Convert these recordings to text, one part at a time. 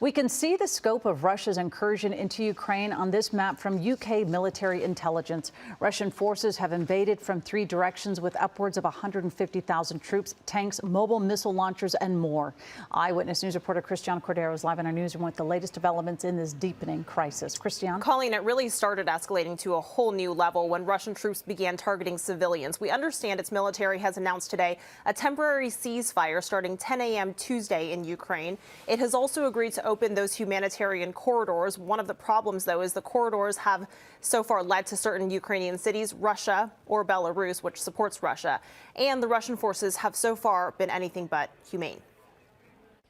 We can see the scope of Russia's incursion into Ukraine on this map from UK military intelligence. Russian forces have invaded from 3 directions with upwards of 150,000 troops, tanks, mobile missile launchers, and more. Eyewitness News reporter Christiane Cordero is live in our newsroom with the latest developments in this deepening crisis. Christiane? Colleen, it really started escalating to a whole new level when Russian troops began targeting civilians. We understand its military has announced today a temporary ceasefire starting 10 a.m. Tuesday in Ukraine. It has also agreed to open those humanitarian corridors. One of the problems, though, is the corridors have so far led to certain Ukrainian cities, Russia or Belarus, which supports Russia. And the Russian forces have so far been anything but humane.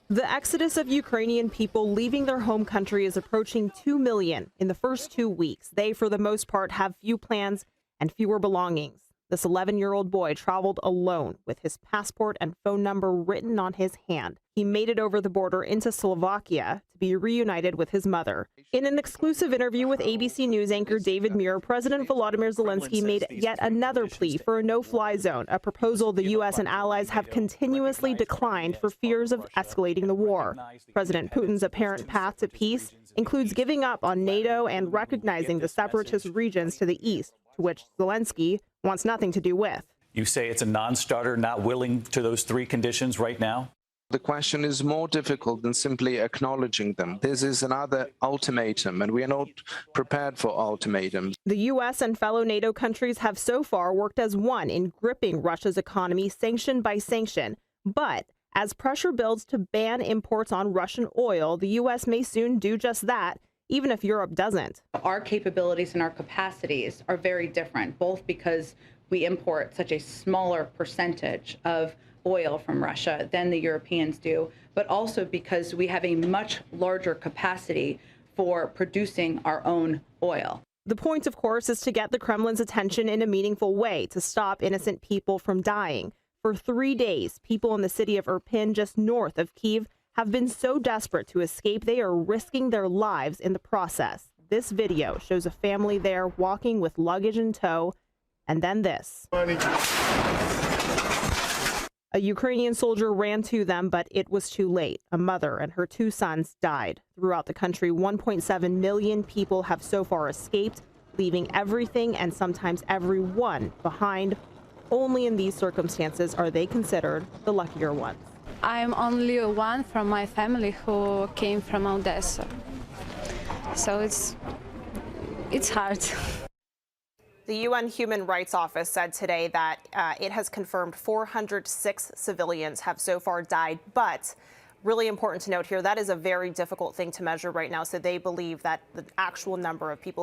The exodus of Ukrainian people leaving their home country is approaching 2 million in the first 2 weeks. They, for the most part, have few plans and fewer belongings. This 11-year-old boy traveled alone with his passport and phone number written on his hand. He made it over the border into Slovakia to be reunited with his mother. In an exclusive interview with ABC News anchor David Muir, President Volodymyr Zelensky made yet another plea for a no-fly zone, a proposal the U.S. and allies have continuously declined for fears of escalating the war. President Putin's apparent path to peace includes giving up on NATO and recognizing the separatist regions to the east, to which Zelensky wants nothing to do with. You say it's a non-starter, not willing to those 3 conditions right now? The question is more difficult than simply acknowledging them. This is another ultimatum, and we are not prepared for ultimatums. The U.S. and fellow NATO countries have so far worked as one in gripping Russia's economy sanction by sanction. But as pressure builds to ban imports on Russian oil, the U.S. may soon do just that, even if Europe doesn't. Our capabilities and our capacities are very different, both because we import such a smaller percentage of oil from Russia than the Europeans do, but also because we have a much larger capacity for producing our own oil. The point, of course, is to get the Kremlin's attention in a meaningful way to stop innocent people from dying. For 3 days, people in the city of Irpin, just north of Kyiv, have been so desperate to escape they are risking their lives in the process. This video shows a family there walking with luggage in tow, and then this. A Ukrainian soldier ran to them, but it was too late. A mother and her 2 sons died. Throughout the country, 1.7 million people have so far escaped, leaving everything and sometimes everyone behind. Only in these circumstances are they considered the luckier ones. I'm only one from my family who came from Odessa, so it's hard. The UN Human Rights Office said today that it has confirmed 406 civilians have so far died, but really important to note here, that is a very difficult thing to measure right now, so they believe that the actual number of people